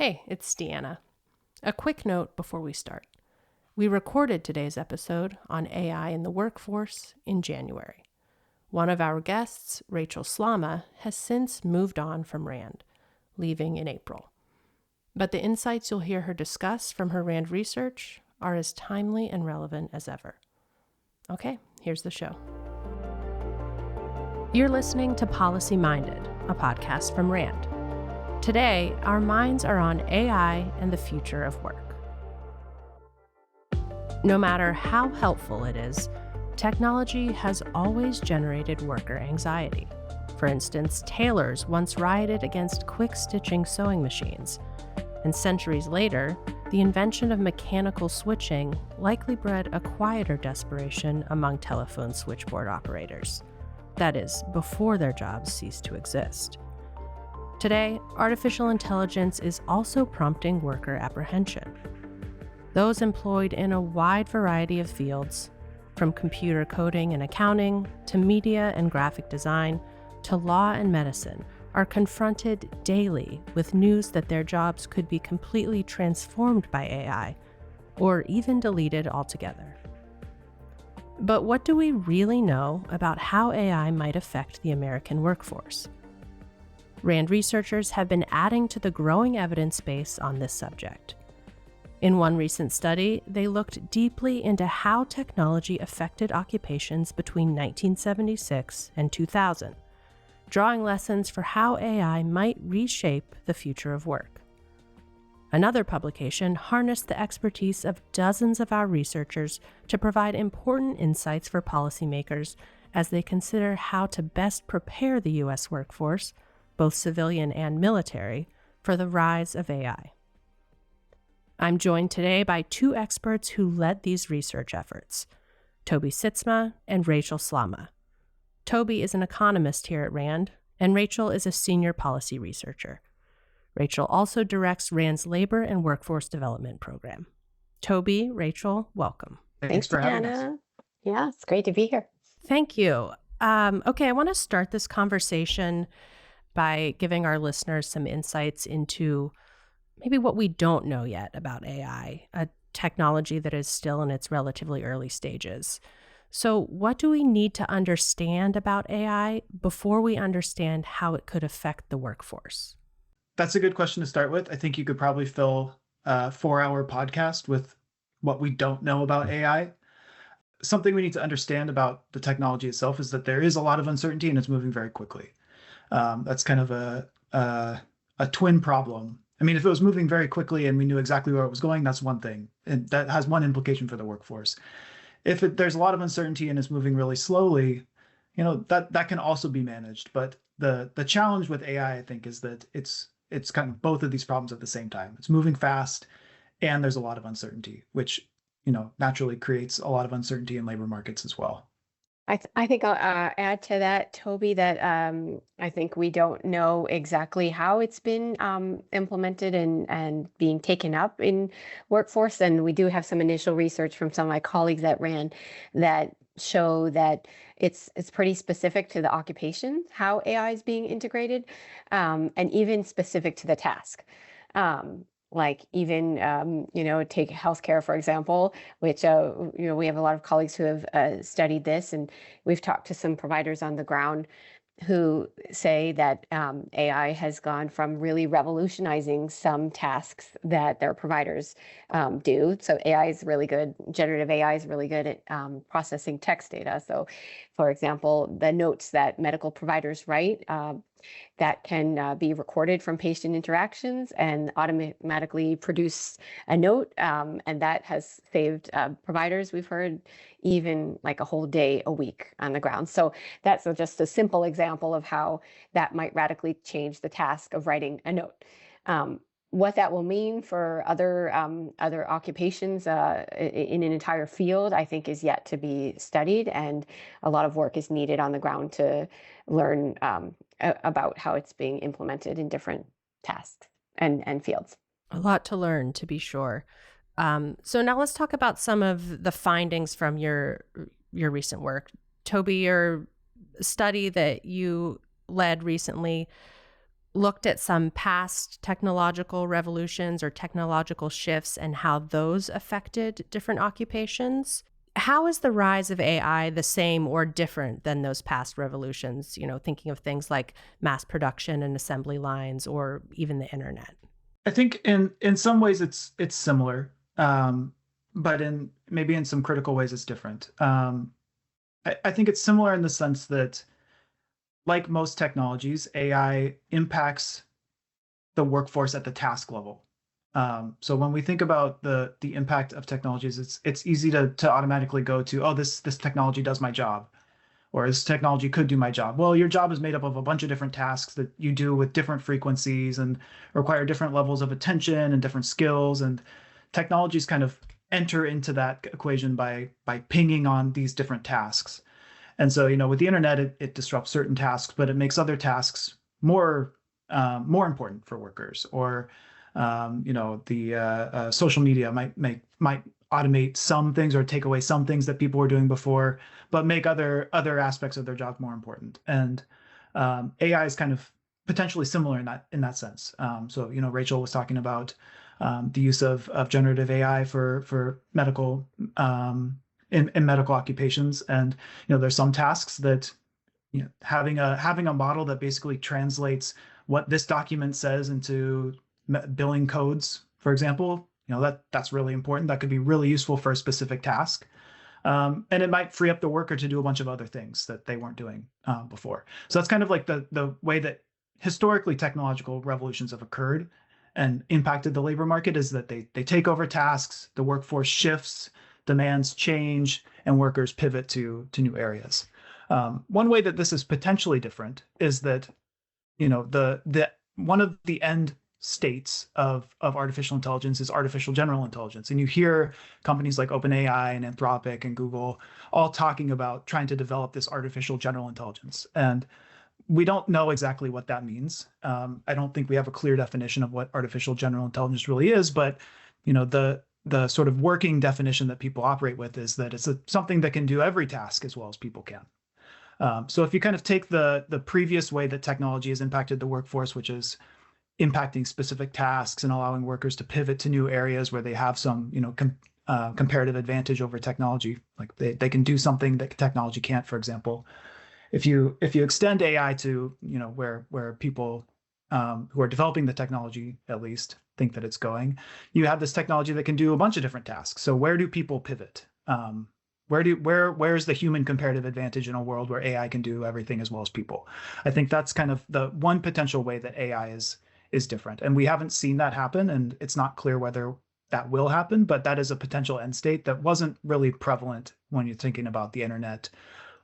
Hey, it's Deanna. A quick note before we start. We recorded today's episode on AI in the workforce in January. One of our guests, Rachel Slama, has since moved on from RAND, leaving in April. But the insights you'll hear her discuss from her RAND research are as timely and relevant as ever. Okay, here's the show. You're listening to Policy Minded, a podcast from RAND. Today, our minds are on AI and the future of work. No matter how helpful it is, technology has always generated worker anxiety. For instance, tailors once rioted against quick-stitching sewing machines, and centuries later, the invention of mechanical switching likely bred a quieter desperation among telephone switchboard operators. That is, before their jobs ceased to exist. Today, artificial intelligence is also prompting worker apprehension. Those employed in a wide variety of fields, from computer coding and accounting, to media and graphic design, to law and medicine, are confronted daily with news that their jobs could be completely transformed by AI, or even deleted altogether. But what do we really know about how AI might affect the American workforce? RAND researchers have been adding to the growing evidence base on this subject. In one recent study, they looked deeply into how technology affected occupations between 1976 and 2000, drawing lessons for how AI might reshape the future of work. Another publication harnessed the expertise of dozens of our researchers to provide important insights for policymakers as they consider how to best prepare the U.S. workforce, both civilian and military, for the rise of AI. I'm joined today by two experts who led these research efforts, Toby Sitzma and Rachel Slama. Toby is an economist here at RAND, and Rachel is a senior policy researcher. Rachel also directs RAND's Labor and Workforce Development Program. Toby, Rachel, welcome. Thanks for having us. Yeah, it's great to be here. Thank you. Okay, I want to start this conversation by giving our listeners some insights into maybe what we don't know yet about AI, a technology that is still in its relatively early stages. So what do we need to understand about AI before we understand how it could affect the workforce? That's a good question to start with. I think you could probably fill a 4-hour podcast with what we don't know about AI. Something we need to understand about the technology itself is that there is a lot of uncertainty and it's moving very quickly. That's kind of a twin problem. I mean, if it was moving very quickly and we knew exactly where it was going, that's one thing. And that has one implication for the workforce. If there's a lot of uncertainty and it's moving really slowly, that can also be managed. But the challenge with AI, I think, is that it's kind of both of these problems at the same time. It's moving fast and there's a lot of uncertainty, which, naturally creates a lot of uncertainty in labor markets as well. I think I'll add to that, Toby, that I think we don't know exactly how it's been implemented and being taken up in workforce. And we do have some initial research from some of my colleagues at RAND that show that it's pretty specific to the occupation, how AI is being integrated, and even specific to the task. Like even, take healthcare, for example, which, we have a lot of colleagues who have studied this, and we've talked to some providers on the ground who say that AI has gone from really revolutionizing some tasks that their providers do. So AI is really good. Generative AI is really good at processing text data. So, for example, the notes that medical providers write that can be recorded from patient interactions and automatically produce a note. And that has saved providers, we've heard, even like a whole day a week on the ground. So that's just a simple example of how that might radically change the task of writing a note. What that will mean for other occupations in an entire field, I think, is yet to be studied, and a lot of work is needed on the ground to learn about how it's being implemented in different tasks and fields. A lot to learn, to be sure. So now let's talk about some of the findings from your recent work. Toby, your study that you led recently looked at some past technological revolutions or technological shifts and how those affected different occupations. How is the rise of AI the same or different than those past revolutions? Thinking of things like mass production and assembly lines or even the internet. I think in some ways it's similar, but in some critical ways it's different. I think it's similar in the sense that, like most technologies, AI impacts the workforce at the task level. So when we think about the impact of technologies, it's easy to automatically go to, oh, this technology does my job, or this technology could do my job. Well, your job is made up of a bunch of different tasks that you do with different frequencies and require different levels of attention and different skills. And technologies kind of enter into that equation by pinging on these different tasks. And so, with the internet, it disrupts certain tasks, but it makes other tasks more important for workers. Or, the social media might automate some things or take away some things that people were doing before, but make other aspects of their job more important. And AI is kind of potentially similar in that sense. So, Rachel was talking about the use of generative AI for medical in medical occupations, and there's some tasks that having a model that basically translates what this document says into billing codes, for example, that's really important. That could be really useful for a specific task. And it might free up the worker to do a bunch of other things that they weren't doing before. So that's kind of like the way that historically technological revolutions have occurred and impacted the labor market, is that they take over tasks, the workforce shifts, demands change, and workers pivot to new areas. One way that this is potentially different is that the one of the end states of artificial intelligence is artificial general intelligence. And you hear companies like OpenAI and Anthropic and Google all talking about trying to develop this artificial general intelligence. And we don't know exactly what that means. I don't think we have a clear definition of what artificial general intelligence really is, but the sort of working definition that people operate with is that it's something that can do every task as well as people can. So if you kind of take the previous way that technology has impacted the workforce, which is impacting specific tasks and allowing workers to pivot to new areas where they have some, comparative advantage over technology, like they can do something that technology can't, for example. If you extend AI to, where people who are developing the technology, at least, think that it's going, you have this technology that can do a bunch of different tasks. So where do people pivot? Where's the human comparative advantage in a world where AI can do everything as well as people? I think that's kind of the one potential way that AI is different. And we haven't seen that happen, and it's not clear whether that will happen, but that is a potential end state that wasn't really prevalent when you're thinking about the internet,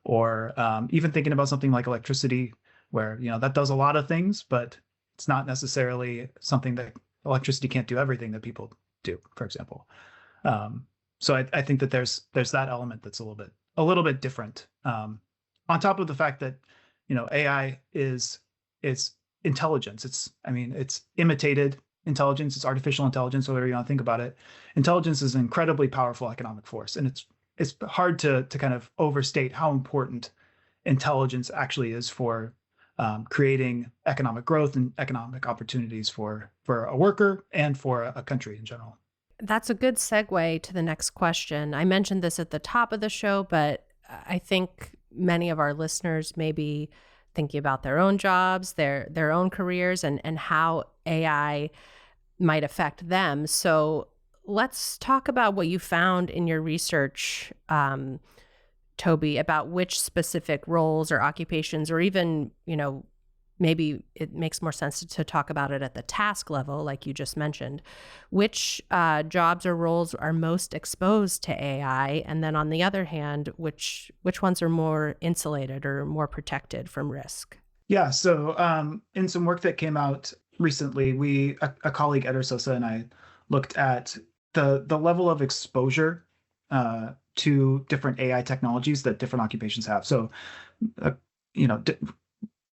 or even thinking about something like electricity, where that does a lot of things, but it's not necessarily something that electricity can't do everything that people do, for example. So I think that there's that element that's a little bit different. On top of the fact that AI is intelligence. It's imitated intelligence. It's artificial intelligence, whatever you want to think about it. Intelligence is an incredibly powerful economic force, and it's hard to kind of overstate how important intelligence actually is for creating economic growth and economic opportunities for a worker and for a country in general. That's a good segue to the next question. I mentioned this at the top of the show, but I think many of our listeners may be thinking about their own jobs, their own careers, and how AI might affect them. So let's talk about what you found in your research, Toby, about which specific roles or occupations, or even, maybe it makes more sense to talk about it at the task level, like you just mentioned, which jobs or roles are most exposed to AI, and then on the other hand, which ones are more insulated or more protected from risk? Yeah, so in some work that came out recently, a colleague, Eder Sosa, and I looked at the level of exposure to different AI technologies that different occupations have. So,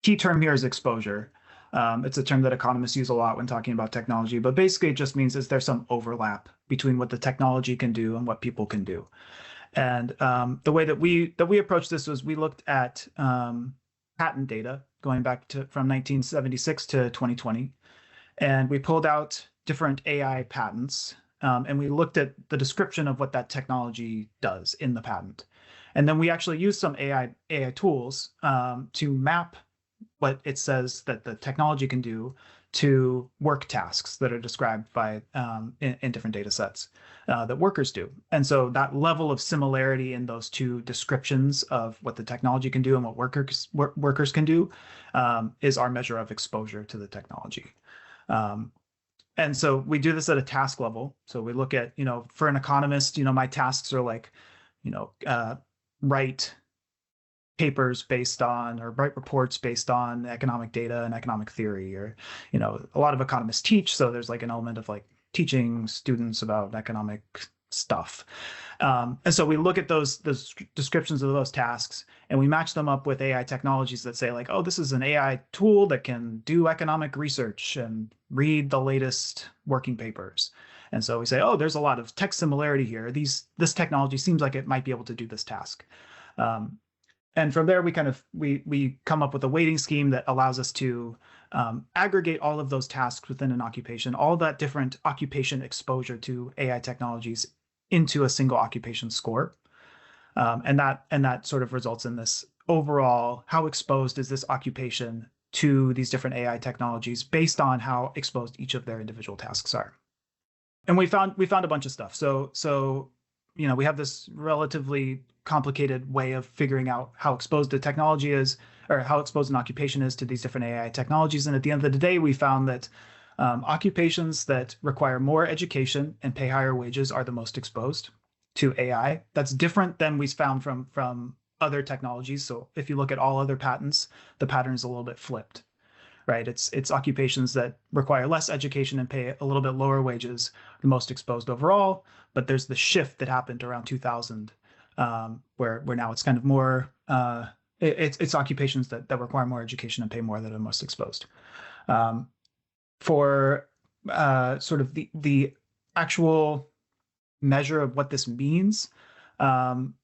key term here is exposure. It's a term that economists use a lot when talking about technology, but basically it just means is there some overlap between what the technology can do and what people can do. And the way that we approached this was we looked at patent data going back to from 1976 to 2020, and we pulled out different AI patents, and we looked at the description of what that technology does in the patent. And then we actually used some AI tools to map what it says that the technology can do to work tasks that are described by in different data sets that workers do. And so that level of similarity in those two descriptions of what the technology can do and what workers can do is our measure of exposure to the technology. And so we do this at a task level. So we look at, for an economist, my tasks are like, write papers based on or write reports based on economic data and economic theory, or a lot of economists teach, so there's like an element of like teaching students about economic stuff. And so we look at those descriptions of those tasks and we match them up with AI technologies that say like, oh, this is an AI tool that can do economic research and read the latest working papers. And so we say, oh, there's a lot of tech similarity here. This technology seems like it might be able to do this task. And from there, we come up with a weighting scheme that allows us to aggregate all of those tasks within an occupation, all that different occupation exposure to AI technologies into a single occupation score. And that sort of results in this overall, how exposed is this occupation to these different AI technologies based on how exposed each of their individual tasks are. And we found a bunch of stuff. So we have this relatively complicated way of figuring out how exposed a technology is, or how exposed an occupation is to these different AI technologies. And at the end of the day, we found that occupations that require more education and pay higher wages are the most exposed to AI. That's different than we found from other technologies. So if you look at all other patents, the pattern is a little bit flipped, right? It's occupations that require less education and pay a little bit lower wages, the most exposed overall. But there's the shift that happened around 2000, where now it's kind of more it's occupations that require more education and pay more that are most exposed. For sort of the actual measure of what this means,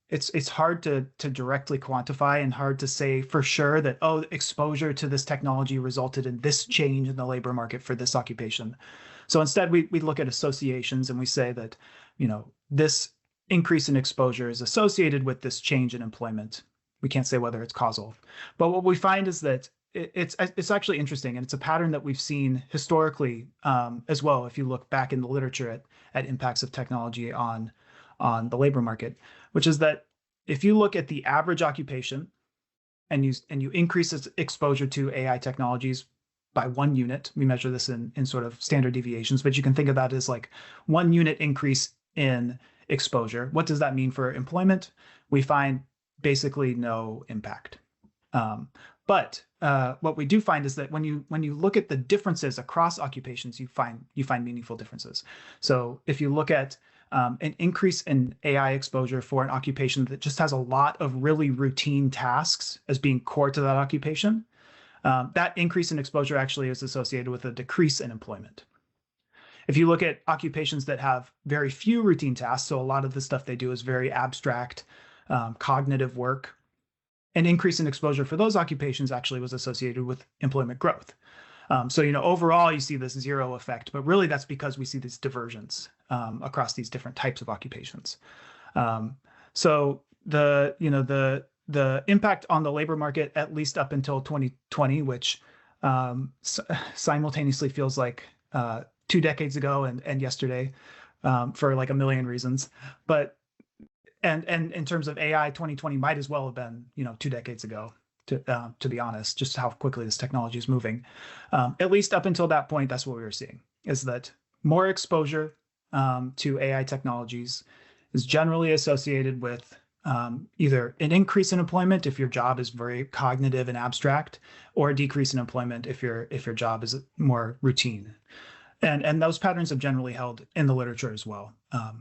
it's hard to directly quantify and hard to say for sure that, oh, exposure to this technology resulted in this change in the labor market for this occupation. So instead, we look at associations and we say that, this increase in exposure is associated with this change in employment. We can't say whether it's causal. But what we find is that it's actually interesting, and it's a pattern that we've seen historically as well. If you look back in the literature at impacts of technology on the labor market, which is that if you look at the average occupation and you increase its exposure to AI technologies by 1 unit, we measure this in sort of standard deviations, but you can think of that as like 1 unit increase in exposure. What does that mean for employment? We find basically no impact. But what we do find is that when you look at the differences across occupations, you find meaningful differences. So if you look at an increase in AI exposure for an occupation that just has a lot of really routine tasks as being core to that occupation, that increase in exposure actually is associated with a decrease in employment. If you look at occupations that have very few routine tasks, so a lot of the stuff they do is very abstract, cognitive work, an increase in exposure for those occupations actually was associated with employment growth. So, overall, you see this zero effect, but really that's because we see these diversions across these different types of occupations. So the impact on the labor market, at least up until 2020, which simultaneously feels like 2 decades ago and yesterday, for like a million reasons. But and in terms of AI, 2020 might as well have been 2 decades ago, to be honest, just how quickly this technology is moving. At least up until that point, that's what we were seeing, is that more exposure to AI technologies is generally associated with either an increase in employment if your job is very cognitive and abstract, or a decrease in employment if your job is more routine. And those patterns have generally held in the literature as well.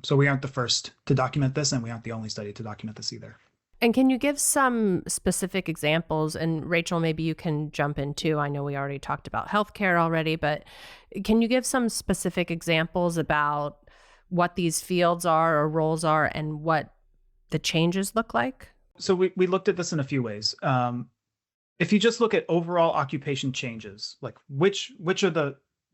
So we aren't the first to document this, and we aren't the only study to document this either. And can you give some specific examples? And Rachel, maybe you can jump in too. I know we already talked about healthcare already, but can you give some specific examples about what these fields are or roles are and what the changes look like? So we looked at this in a few ways. if you just look at overall occupation changes, like which are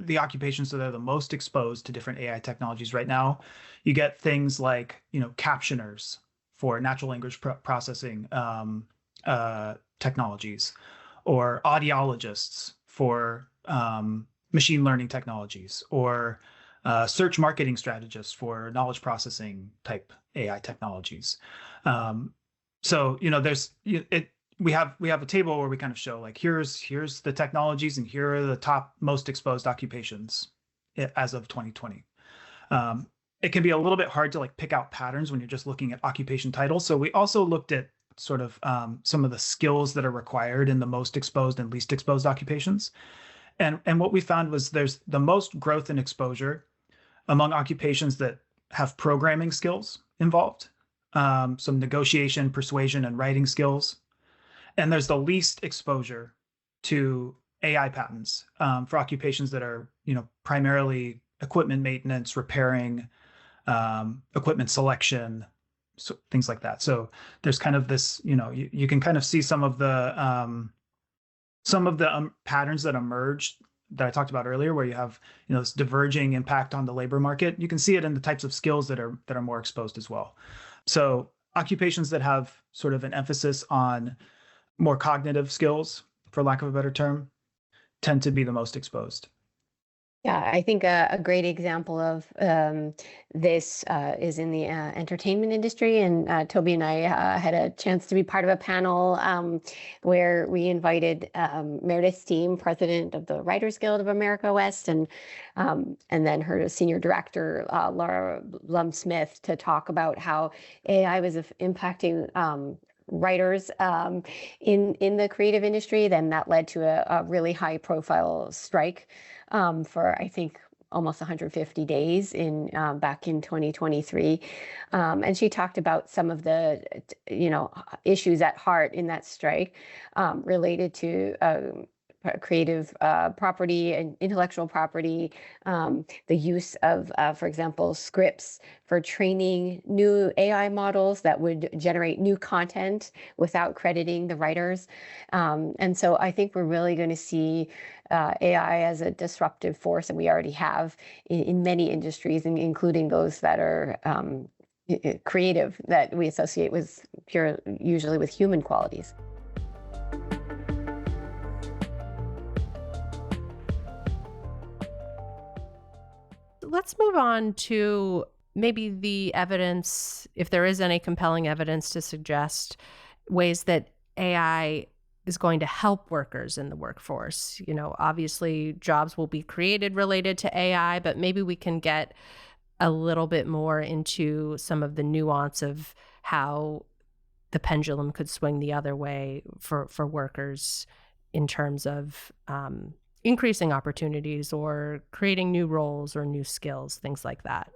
the occupations that are the most exposed to different AI technologies right now, you get things like, captioners for natural language processing technologies, or audiologists for machine learning technologies, or search marketing strategists for knowledge processing type AI technologies. So there's it. We have a table where we kind of show, like, here's the technologies, and here are the top most exposed occupations as of 2020. It can be a little bit hard to like pick out patterns when you're just looking at occupation titles. So we also looked at sort of some of the skills that are required in the most exposed and least exposed occupations. And what we found was there's the most growth and exposure among occupations that have programming skills involved, some negotiation, persuasion, and writing skills. And there's the least exposure to AI patents for occupations that are, primarily equipment maintenance, repairing, equipment selection, so things like that. So there's kind of this, you can kind of see some of the patterns that emerge that I talked about earlier, where you have, this diverging impact on the labor market. You can see it in the types of skills that are more exposed as well. So occupations that have sort of an emphasis on more cognitive skills, for lack of a better term, tend to be the most exposed. Yeah, I think a great example of this is in the entertainment industry. And Toby and I had a chance to be part of a panel where we invited Meredith Steen, president of the Writers Guild of America West, and then her senior director, Laura Blum-Smith, to talk about how AI was impacting writers in the creative industry. Then that led to a really high profile strike for, I think, almost 150 days in back in 2023. And she talked about some of the issues at heart in that strike related to creative property and intellectual property, the use of, for example, scripts for training new AI models that would generate new content without crediting the writers. And so I think we're really going to see AI as a disruptive force, and we already have in many industries, including those that are creative, that we associate with usually with human qualities. Let's move on to maybe the evidence, if there is any compelling evidence to suggest ways that AI is going to help workers in the workforce. Obviously jobs will be created related to AI, but maybe we can get a little bit more into some of the nuance of how the pendulum could swing the other way for workers in terms of increasing opportunities or creating new roles or new skills, things like that.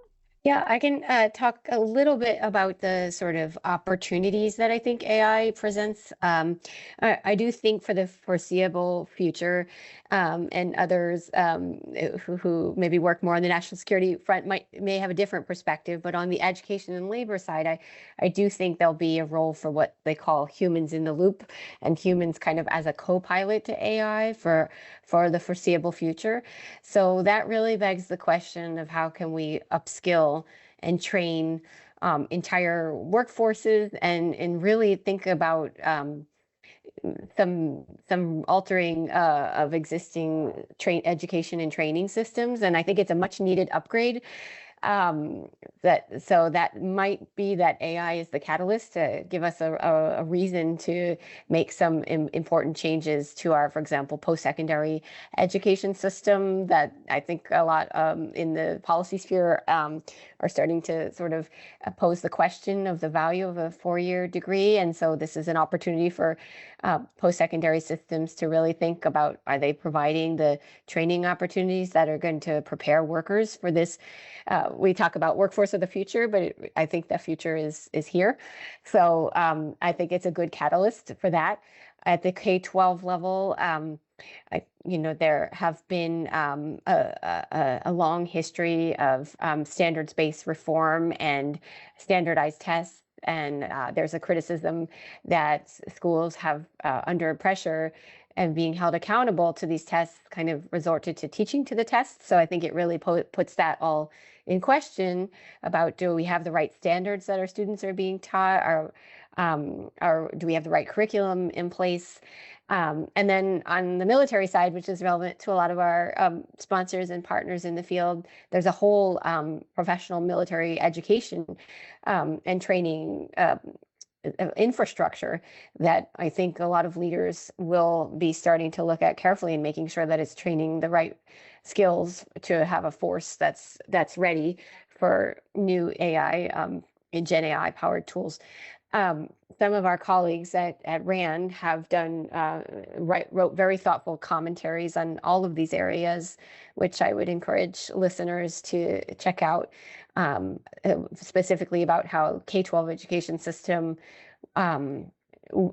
Yeah, I can talk a little bit about the sort of opportunities that I think AI presents. I do think for the foreseeable future, and others who maybe work more on the national security front may have a different perspective, but on the education and labor side, I do think there'll be a role for what they call humans in the loop, and humans kind of as a co-pilot to AI for the foreseeable future. So that really begs the question of how can we upskill and train entire workforces, and really think about some altering of existing education and training systems. And I think it's a much needed upgrade. That might be that AI is the catalyst to give us a reason to make some important changes to our, for example, post-secondary education system that I think a lot in the policy sphere are starting to sort of pose the question of the value of a four-year degree. And so this is an opportunity for post-secondary systems to really think about, are they providing the training opportunities that are going to prepare workers for this? We talk about workforce of the future, but I think the future is here. So I think it's a good catalyst for that. At the K-12 level, there have been a long history of standards-based reform and standardized tests And there's a criticism that schools have under pressure and being held accountable to these tests kind of resorted to teaching to the tests. So I think it really puts that all in question about, do we have the right standards that our students are being taught, or do we have the right curriculum in place? And then on the military side, which is relevant to a lot of our sponsors and partners in the field, there's a whole professional military education and training infrastructure that I think a lot of leaders will be starting to look at carefully and making sure that it's training the right skills to have a force that's ready for new AI and Gen AI powered tools. Some of our colleagues at RAND have done wrote very thoughtful commentaries on all of these areas, which I would encourage listeners to check out, specifically about how K-12 education system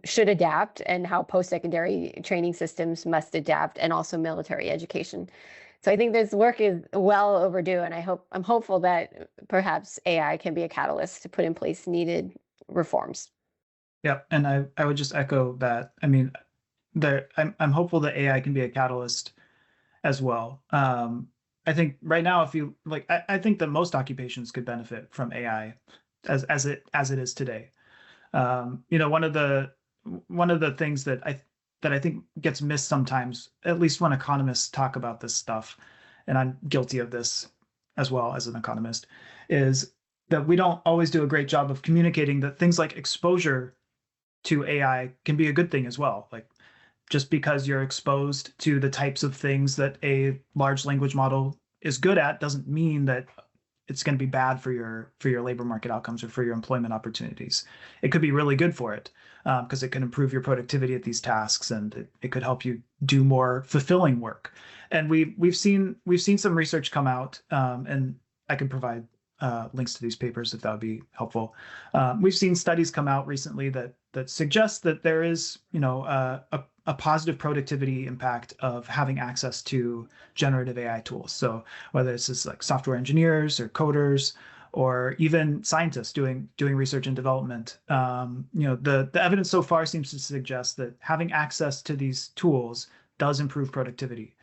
should adapt and how post-secondary training systems must adapt, and also military education. So I think this work is well overdue, and I'm hopeful that perhaps AI can be a catalyst to put in place needed reforms. Yeah, and I would just echo that. I mean, I'm hopeful that AI can be a catalyst as well. I think right now, if you like, I think that most occupations could benefit from AI as it is today. One of the things that I think gets missed sometimes, at least when economists talk about this stuff, and I'm guilty of this as well as an economist, is that we don't always do a great job of communicating that things like exposure to AI can be a good thing as well. Like, just because you're exposed to the types of things that a large language model is good at doesn't mean that it's going to be bad for your labor market outcomes or for your employment opportunities. It could be really good for it, because it can improve your productivity at these tasks, and it could help you do more fulfilling work. And we've seen some research come out, and I can provide links to these papers if that would be helpful. We've seen studies come out recently that suggest that there is, a positive productivity impact of having access to generative AI tools. So whether it's just like software engineers or coders, or even scientists doing research and development, the evidence so far seems to suggest that having access to these tools does improve productivity.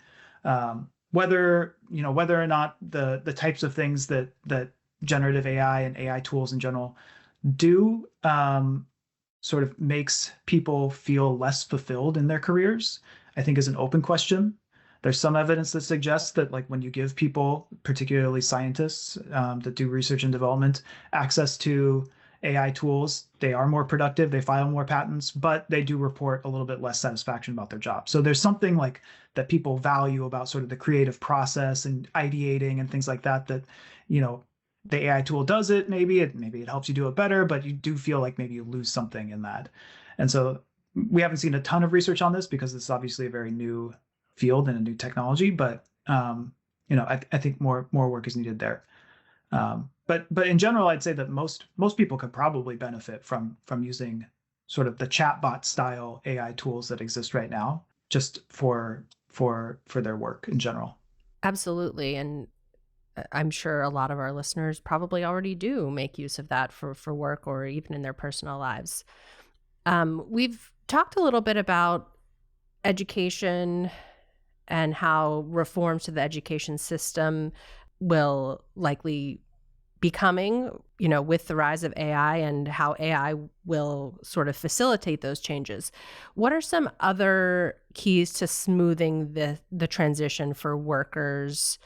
Whether or not the types of things that generative AI and AI tools in general do sort of makes people feel less fulfilled in their careers, I think is an open question. There's some evidence that suggests that, like, when you give people, particularly scientists that do research and development, access to AI tools, they are more productive, they file more patents, but they do report a little bit less satisfaction about their job. So there's something like that people value about sort of the creative process and ideating and things like that, the AI tool does it, maybe it helps you do it better, but you do feel like maybe you lose something in that. And so we haven't seen a ton of research on this because it's obviously a very new field and a new technology, but I think more work is needed there. But in general, I'd say that most people could probably benefit from using sort of the chatbot style AI tools that exist right now, just for their work in general. Absolutely. And I'm sure a lot of our listeners probably already do make use of that for work or even in their personal lives. We've talked a little bit about education and how reforms to the education system will likely be coming, with the rise of AI, and how AI will sort of facilitate those changes. What are some other keys to smoothing the transition for workers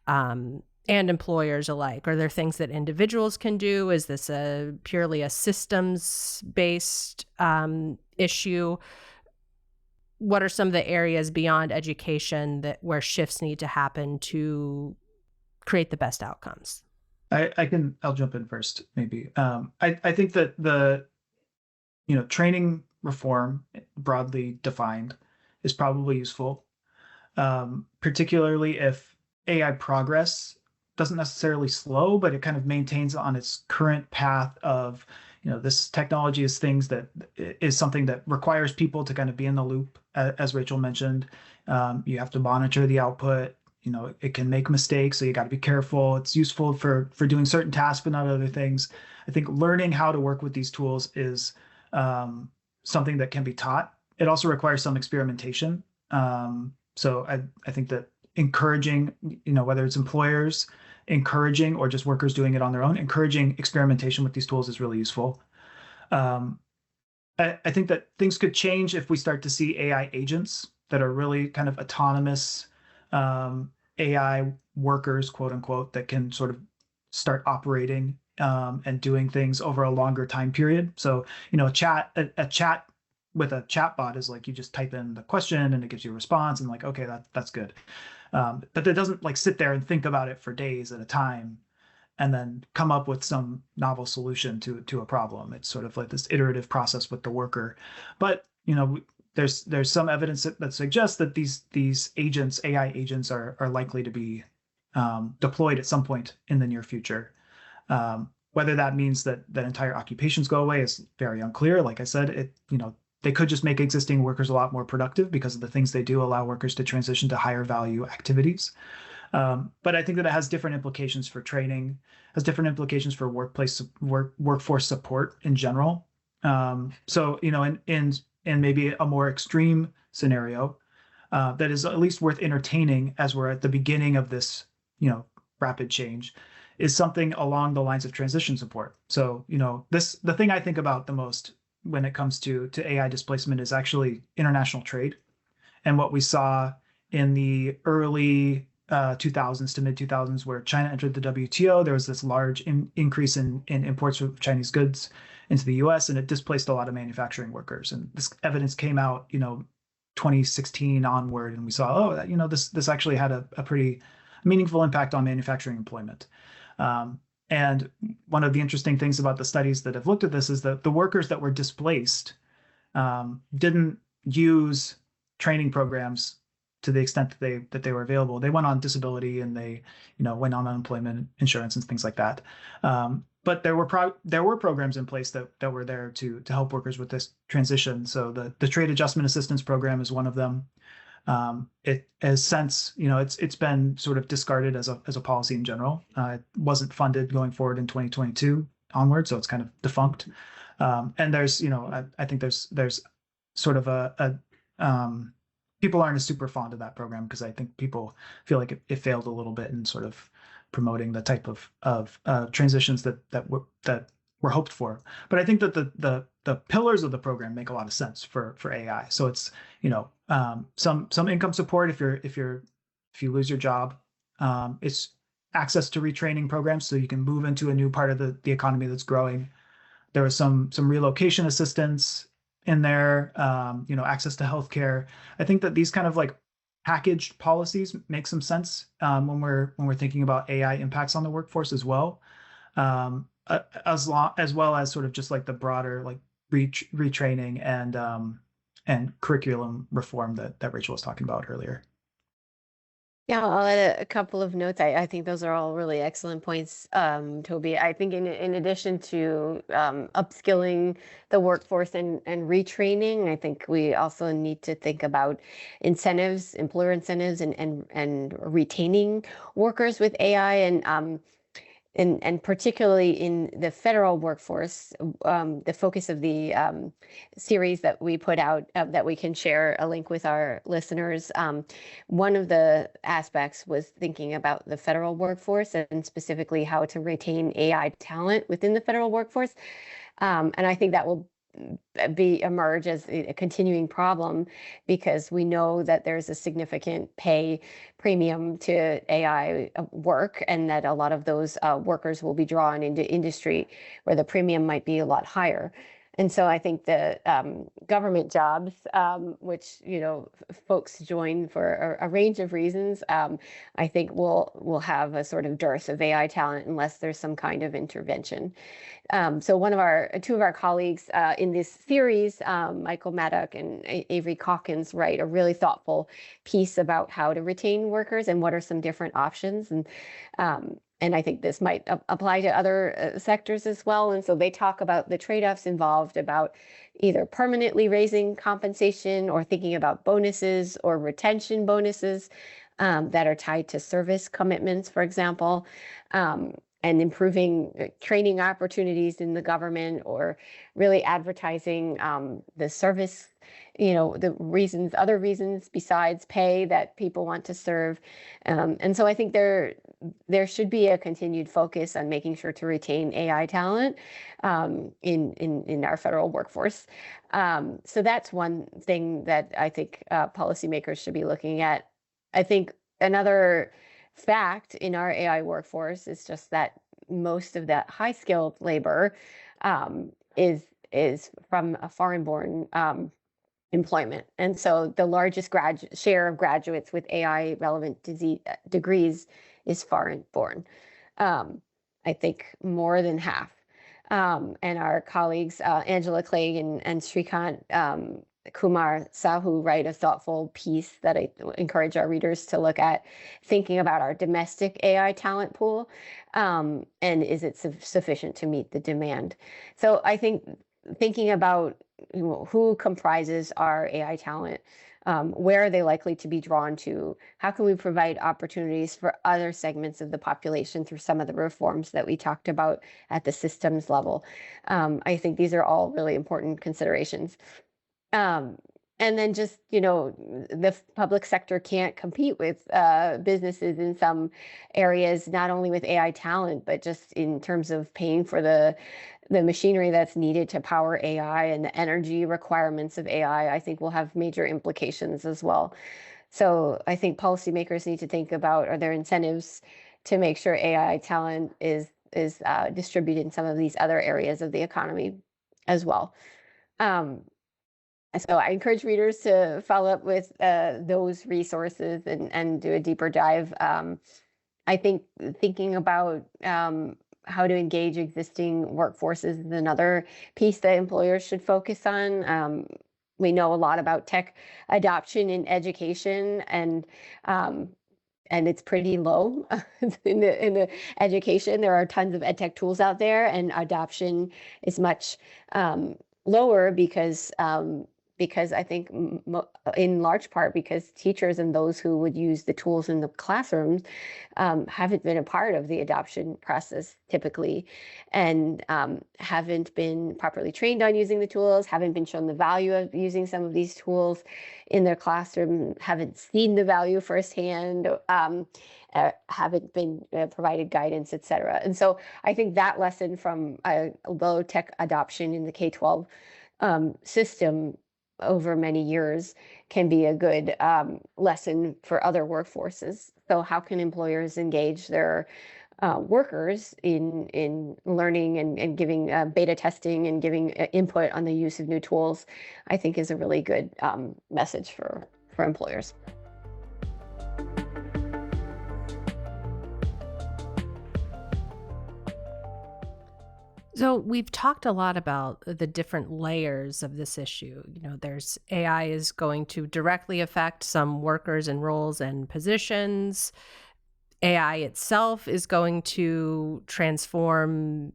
and employers alike? Are there things that individuals can do? Is this purely a systems-based issue? What are some of the areas beyond education where shifts need to happen to create the best outcomes? I'll jump in first, maybe. I think that the training reform, broadly defined, is probably useful, particularly if AI progress doesn't necessarily slow, but it kind of maintains on its current path of, this technology is something that requires people to kind of be in the loop, as Rachel mentioned. You have to monitor the output. it can make mistakes, so you got to be careful. It's useful for doing certain tasks, but not other things. I think learning how to work with these tools is something that can be taught. It also requires some experimentation. So I think that encouraging, whether it's employers encouraging or just workers doing it on their own, encouraging experimentation with these tools is really useful. Um, I think that things could change if we start to see AI agents that are really kind of autonomous AI workers, quote unquote, that can sort of start operating and doing things over a longer time period. So, a chat with a chatbot is like you just type in the question and it gives you a response and like, okay, that's good. But it doesn't like sit there and think about it for days at a time and then come up with some novel solution to a problem. It's sort of like this iterative process with the worker. But there's some evidence that suggests that these agents, AI agents, are likely to be deployed at some point in the near future. Whether that means that entire occupations go away is very unclear. Like I said, they could just make existing workers a lot more productive because of the things they do allow workers to transition to higher value activities. But I think that it has different implications for training, has different implications for workforce support in general. So, in maybe a more extreme scenario, that is at least worth entertaining as we're at the beginning of this, rapid change, is something along the lines of transition support. So, the thing I think about the most when it comes to AI displacement is actually international trade. And what we saw in the early 2000s to mid 2000s, where China entered the WTO, there was this large increase in imports of Chinese goods into the US, and it displaced a lot of manufacturing workers. And this evidence came out, 2016 onward, and we saw, this actually had a pretty meaningful impact on manufacturing employment. And one of the interesting things about the studies that have looked at this is that the workers that were displaced didn't use training programs to the extent that they were available. They went on disability and they, went on unemployment insurance and things like that. But there were programs in place that were there to help workers with this transition. So the Trade Adjustment Assistance Program is one of them. It has since, it's been sort of discarded as a policy in general. It wasn't funded going forward in 2022 onward, so it's kind of defunct. And there's, I think there's sort of people aren't super fond of that program because I think people feel like it failed a little bit in sort of promoting the type of transitions that were hoped for. But I think that the pillars of the program make a lot of sense for AI. So it's some income support if you lose your job. It's access to retraining programs so you can move into a new part of the economy that's growing. There was some relocation assistance in there, access to healthcare. I think that these kind of like packaged policies make some sense when we're thinking about AI impacts on the workforce as well, as well as sort of just like the broader like retraining and curriculum reform that Rachel was talking about earlier. Yeah, I'll add a couple of notes. I think those are all really excellent points, Toby. I think in addition to upskilling the workforce and retraining, I think we also need to think about incentives, employer incentives, and retaining workers with AI and particularly in the federal workforce. The focus of the series that we put out that we can share a link with our listeners. One of the aspects was thinking about the federal workforce and specifically how to retain AI talent within the federal workforce. And I think that will emerge as a continuing problem because we know that there's a significant pay premium to AI work and that a lot of those workers will be drawn into industry where the premium might be a lot higher. And so I think the government jobs, which folks join for a range of reasons, I think will have a sort of dearth of AI talent unless there's some kind of intervention. So two of our colleagues in this series, Michael Maddock and Avery Calkins, write a really thoughtful piece about how to retain workers and what are some different options. And I think this might apply to other sectors as well. And so they talk about the trade-offs involved about either permanently raising compensation or thinking about bonuses or retention bonuses. that are tied to service commitments, for example, and improving training opportunities in the government, or really advertising the service, the reasons, other reasons besides pay that people want to serve. And so I think there should be a continued focus on making sure to retain AI talent in our federal workforce. So that's one thing that I think policymakers should be looking at. I think another fact in our AI workforce is just that most of that high skilled labor is from a foreign-born employment. And so the largest share of graduates with AI relevant degrees is foreign born. I think more than half. And our colleagues, Angela Clegg and Srikant Kumar Sahu, write a thoughtful piece that I encourage our readers to look at, thinking about our domestic AI talent pool, and is it sufficient to meet the demand? So I think thinking about who comprises our AI talent, where are they likely to be drawn to? How can we provide opportunities for other segments of the population through some of the reforms that we talked about at the systems level? I think these are all really important considerations. And then just, the public sector can't compete with businesses in some areas, not only with AI talent, but just in terms of paying for the machinery that's needed to power AI, and the energy requirements of AI, I think will have major implications as well. So I think policymakers need to think about, are there incentives to make sure AI talent is distributed in some of these other areas of the economy as well. So I encourage readers to follow up with those resources and do a deeper dive. I think thinking about how to engage existing workforces is another piece that employers should focus on. We know a lot about tech adoption in education, and it's pretty low in the education. There are tons of ed tech tools out there, and adoption is much lower because I think in large part because teachers and those who would use the tools in the classrooms haven't been a part of the adoption process typically, and haven't been properly trained on using the tools, haven't been shown the value of using some of these tools in their classroom, haven't seen the value firsthand, haven't been provided guidance, et cetera. And so I think that lesson from low tech adoption in the K-12 system over many years can be a good lesson for other workforces. So how can employers engage their workers in learning and giving beta testing and giving input on the use of new tools, I think is a really good message for employers. So we've talked a lot about the different layers of this issue. There's AI is going to directly affect some workers and roles and positions. AI itself is going to transform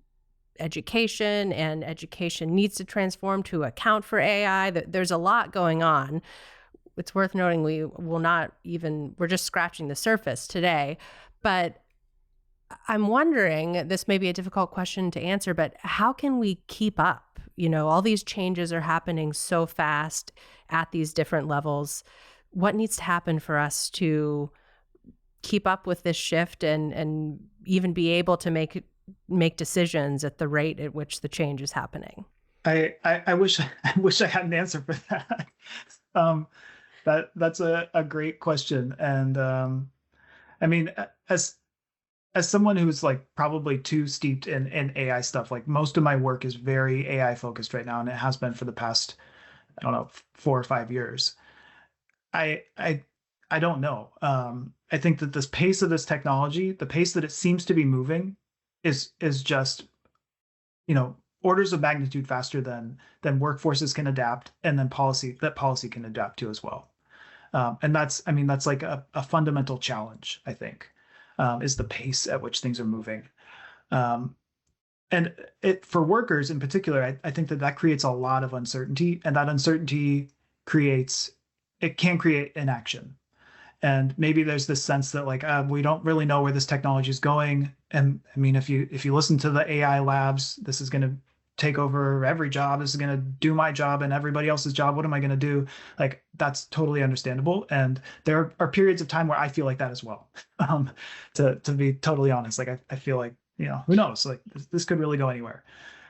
education, and education needs to transform to account for AI. There's a lot going on. It's worth noting we're just scratching the surface today, but I'm wondering, this may be a difficult question to answer, but how can we keep up? All these changes are happening so fast at these different levels. What needs to happen for us to keep up with this shift and even be able to make decisions at the rate at which the change is happening? I wish I had an answer for that. That's a great question. And I mean, as someone who's like probably too steeped in AI stuff, like most of my work is very AI focused right now, and it has been for the past, I don't know, 4 or 5 years. I don't know. I think that this pace of this technology, the pace that it seems to be moving, is just, orders of magnitude faster than workforces can adapt, and then policy can adapt to as well. And that's like a fundamental challenge, I think. Is the pace at which things are moving. And for workers in particular, I think that creates a lot of uncertainty, and that uncertainty can create inaction. And maybe there's this sense that like we don't really know where this technology is going. And I mean, if you listen to the AI labs, this is going to take over every job. This is going to do my job and everybody else's job. What am I going to do? Like that's totally understandable. And there are periods of time where I feel like that as well. To be totally honest, like I feel like, you know, who knows? Like this could really go anywhere.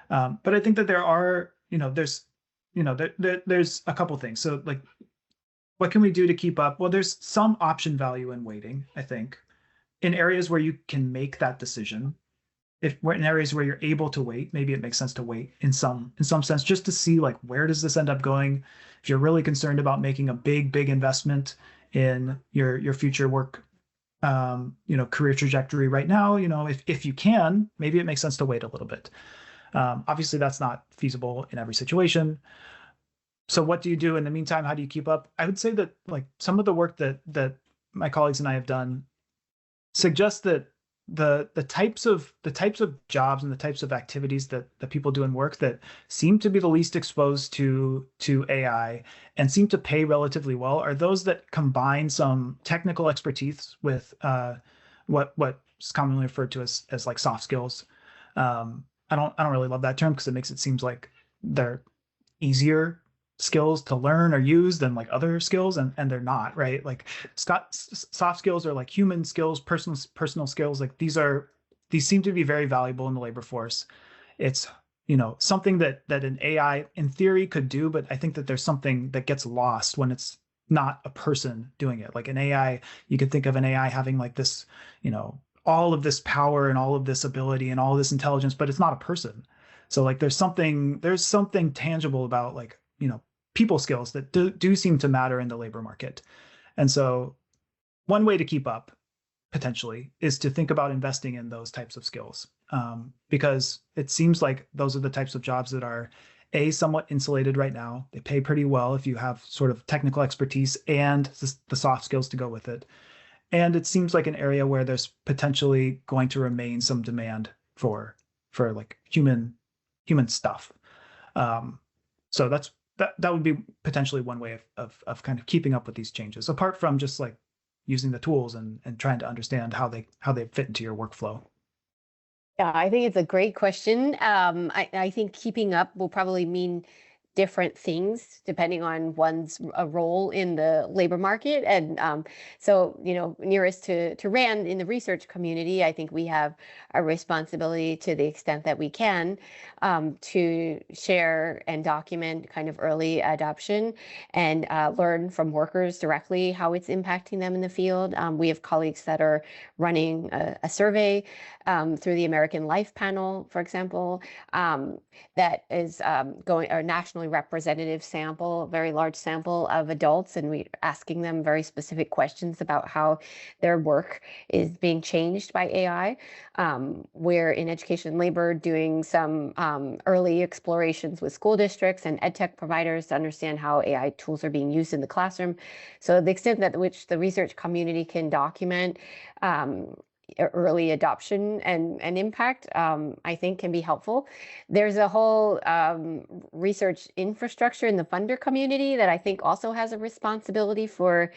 But I think that there are, you know, there's a couple things. So like, what can we do to keep up? Well, there's some option value in waiting, I think, in areas where you can make that decision. If we're in areas where you're able to wait, maybe it makes sense to wait in some sense, just to see like where does this end up going. If you're really concerned about making a big investment in your future work, you know, career trajectory right now, you know, if you can, maybe it makes sense to wait a little bit. Obviously, that's not feasible in every situation. So what do you do in the meantime? How do you keep up? I would say that like some of the work that my colleagues and I have done suggests that the types of jobs and the types of activities that people do in work that seem to be the least exposed to AI and seem to pay relatively well are those that combine some technical expertise with what's commonly referred to as like soft skills. I don't really love that term because it makes it seems like they're easier skills to learn or use than like other skills, and they're not, right? Like soft skills are like human skills, personal skills. Like these seem to be very valuable in the labor force. It's, you know, something that an AI in theory could do, but I think that there's something that gets lost when it's not a person doing it. Like an AI, you could think of an AI having like this, you know, all of this power and all of this ability and all this intelligence, but it's not a person. So like there's something tangible about like, you know, people skills that do seem to matter in the labor market. And so one way to keep up potentially is to think about investing in those types of skills, because it seems like those are the types of jobs that are somewhat insulated right now. They pay pretty well if you have sort of technical expertise and the soft skills to go with it. And it seems like an area where there's potentially going to remain some demand for like human stuff. So that would be potentially one way of kind of keeping up with these changes, apart from just like using the tools and trying to understand how they fit into your workflow. Yeah, I think it's a great question. I think keeping up will probably mean different things depending on one's role in the labor market. And so, you know, nearest to Rand in the research community, I think we have a responsibility to the extent that we can to share and document kind of early adoption and learn from workers directly how it's impacting them in the field. We have colleagues that are running a survey through the American Life Panel, for example, that is going a nationally representative sample, a very large sample of adults, and we're asking them very specific questions about how their work is being changed by AI. We're in education and labor doing some early explorations with school districts and ed tech providers to understand how AI tools are being used in the classroom. So the extent that which the research community can document early adoption and impact, I think can be helpful. There's a whole research infrastructure in the funder community that I think also has a responsibility for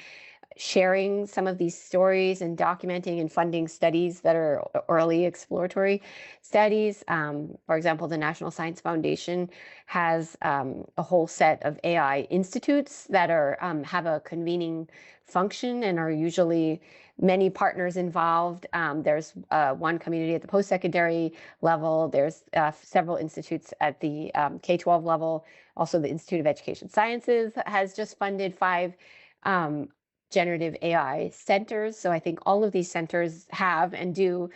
sharing some of these stories and documenting and funding studies that are early exploratory studies. For example, the National Science Foundation has a whole set of AI institutes that are have a convening function and are usually many partners involved. There's one community at the post-secondary level. There's several institutes at the K-12 level. Also, the Institute of Education Sciences has just funded 5 generative AI centers. So I think all of these centers have and do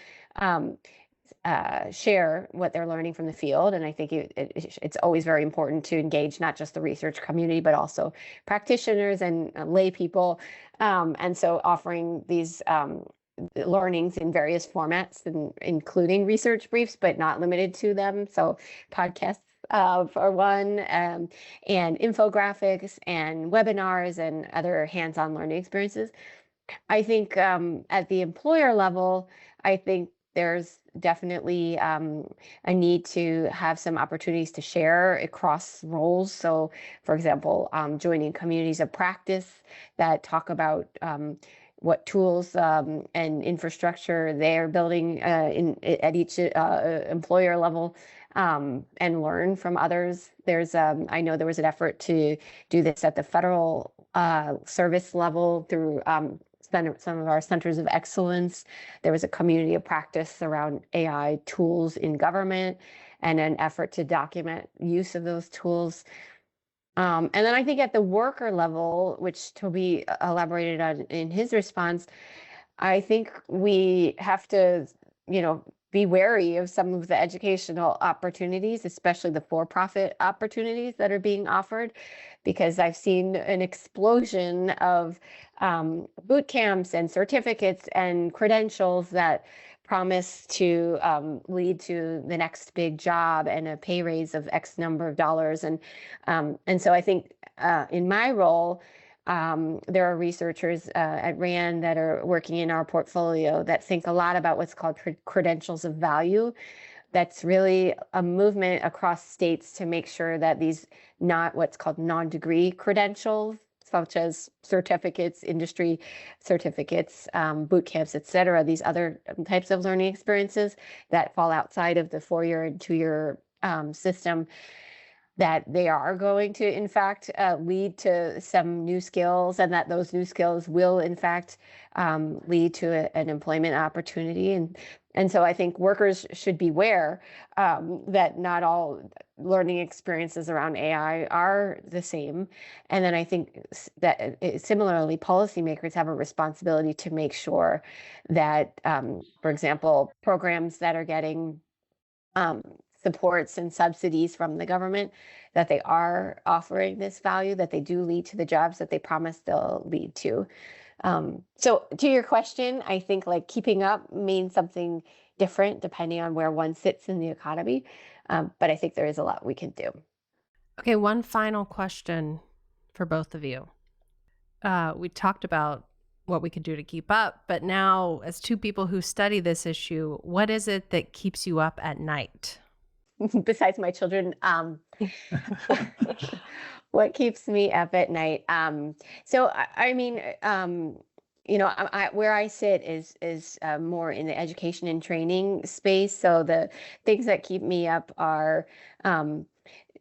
share what they're learning from the field. And I think it's always very important to engage not just the research community, but also practitioners and lay people. And so offering these learnings in various formats, including research briefs, but not limited to them. So podcasts for one, and infographics and webinars and other hands-on learning experiences. I think at the employer level, I think there's definitely a need to have some opportunities to share across roles. So, for example, joining communities of practice that talk about what tools and infrastructure they're building at each employer level, and learn from others. I know there was an effort to do this at the federal service level through some of our centers of excellence. There was a community of practice around AI tools in government and an effort to document use of those tools. And then I think at the worker level, which Toby elaborated on in his response, I think we have to, be wary of some of the educational opportunities, especially the for-profit opportunities that are being offered, because I've seen an explosion of boot camps and certificates and credentials that promise to lead to the next big job and a pay raise of X number of dollars. And so I think in my role, there are researchers at RAND that are working in our portfolio that think a lot about what's called credentials of value. That's really a movement across states to make sure that these not what's called non-degree credentials, such as certificates, industry certificates, boot camps, et cetera, these other types of learning experiences that fall outside of the 4-year and 2-year system, that they are going to, in fact, lead to some new skills, and that those new skills will, in fact, lead to an employment opportunity. And so I think workers should beware that not all learning experiences around AI are the same. And then I think that similarly, policymakers have a responsibility to make sure that, for example, programs that are getting supports and subsidies from the government, that they are offering this value, that they do lead to the jobs that they promise they'll lead to. So to your question, I think like keeping up means something different depending on where one sits in the economy. But I think there is a lot we can do. Okay, one final question for both of you. We talked about what we could do to keep up, but now as two people who study this issue, what is it that keeps you up at night? Besides my children, what keeps me up at night? So I mean, where I sit is more in the education and training space. So the things that keep me up are,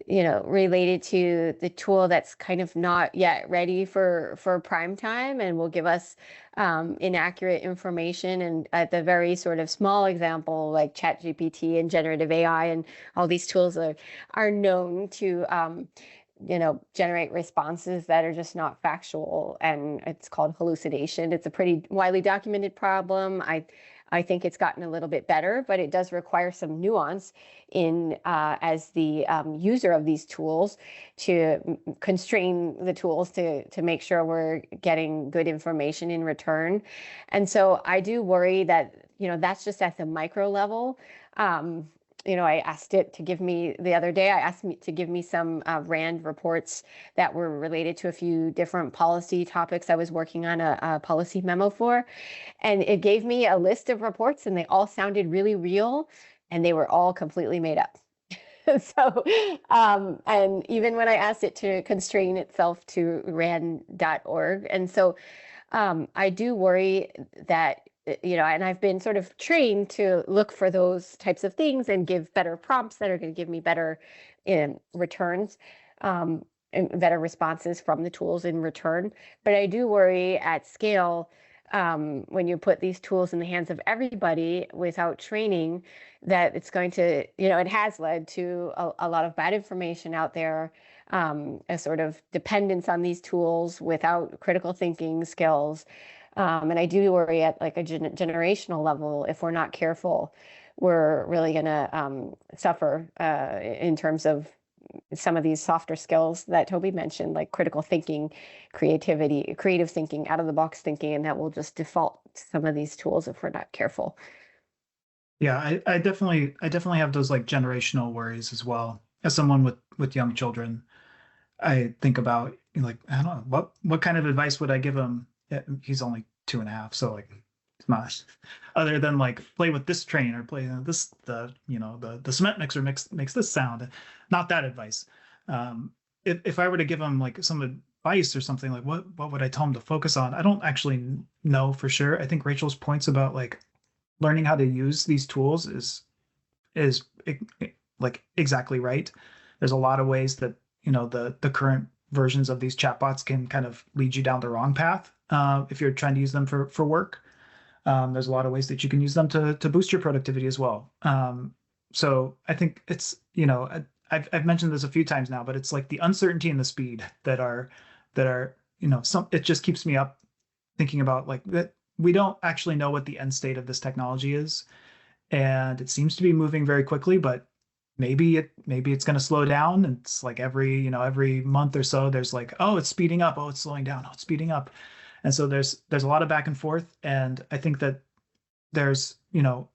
related to the tool that's kind of not yet ready for prime time and will give us inaccurate information. And at the very sort of small example, like ChatGPT and generative AI and all these tools are known to generate responses that are just not factual, and it's called hallucination. It's a pretty widely documented problem. I think it's gotten a little bit better, but it does require some nuance in as the user of these tools to constrain the tools to make sure we're getting good information in return. And so I do worry that, that's just at the micro level. I asked it to give me the other day, I asked me to give me some RAND reports that were related to a few different policy topics I was working on a policy memo for. And it gave me a list of reports, and they all sounded really real, and they were all completely made up. So, and even when I asked it to constrain itself to RAND.org. And so I do worry that, and I've been sort of trained to look for those types of things and give better prompts that are going to give me better returns, and better responses from the tools in return. But I do worry at scale, when you put these tools in the hands of everybody without training, that it's going to, it has led to a lot of bad information out there, a sort of dependence on these tools without critical thinking skills. And I do worry at like a generational level, if we're not careful, we're really going to suffer in terms of some of these softer skills that Toby mentioned, like critical thinking, creativity, creative thinking, out of the box thinking, and that will just default to some of these tools if we're not careful. Yeah, I definitely have those like generational worries as well. As someone with young children, I think about like, I don't know, what kind of advice would I give him? He's only 2.5, so like it's not, other than like play with this train or play this, the cement mixer makes this sound. Not that advice. If I were to give him like some advice or something, like what would I tell them to focus on? I don't actually know for sure. I think Rachel's points about like learning how to use these tools is like exactly right. There's a lot of ways that the current versions of these chatbots can kind of lead you down the wrong path if you're trying to use them for work. There's a lot of ways that you can use them to boost your productivity as well. So I think it's I've mentioned this a few times now, but it's like the uncertainty and the speed that are some it just keeps me up thinking about like that we don't actually know what the end state of this technology is, and it seems to be moving very quickly, but maybe it's going to slow down. And it's like every month or so there's like, oh, it's speeding up, oh, it's slowing down, oh, it's speeding up. And so there's a lot of back and forth, and I think that there's the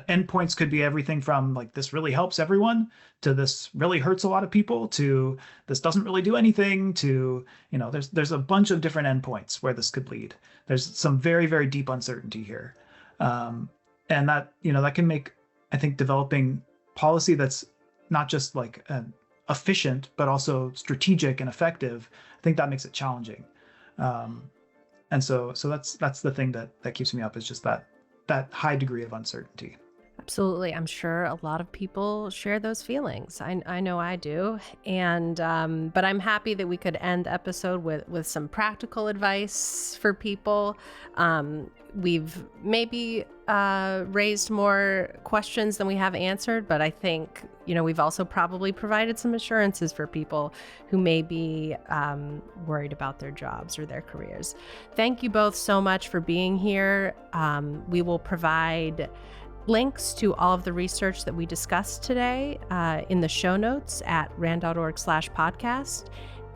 endpoints could be everything from like this really helps everyone to this really hurts a lot of people to this doesn't really do anything to there's a bunch of different endpoints where this could lead. There's some very, very deep uncertainty here, and that can make, I think, developing policy that's not just like efficient but also strategic and effective. I think that makes it challenging. And so that's the thing that keeps me up, is just that high degree of uncertainty. Absolutely. I'm sure a lot of people share those feelings. I know I do. And but I'm happy that we could end the episode with some practical advice for people. We've maybe raised more questions than we have answered, but I think we've also probably provided some assurances for people who may be worried about their jobs or their careers. Thank you both so much for being here. We will provide links to all of the research that we discussed today in the show notes at rand.org/podcast.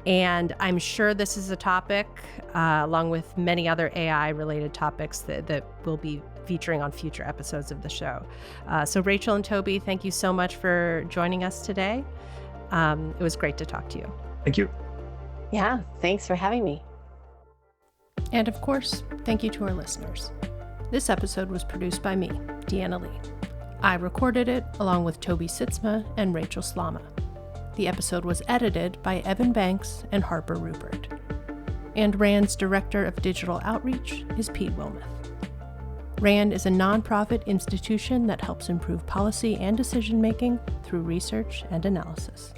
And I'm sure this is a topic, along with many other AI-related topics that will be featuring on future episodes of the show. So Rachel and Toby, thank you so much for joining us today. It was great to talk to you. Thank you. Yeah, thanks for having me. And of course, thank you to our listeners. This episode was produced by me, Deanna Lee. I recorded it along with Toby Sitzma and Rachel Slama. The episode was edited by Evan Banks and Harper Rupert. And RAND's Director of Digital Outreach is Pete Wilmoth. RAND is a nonprofit institution that helps improve policy and decision-making through research and analysis.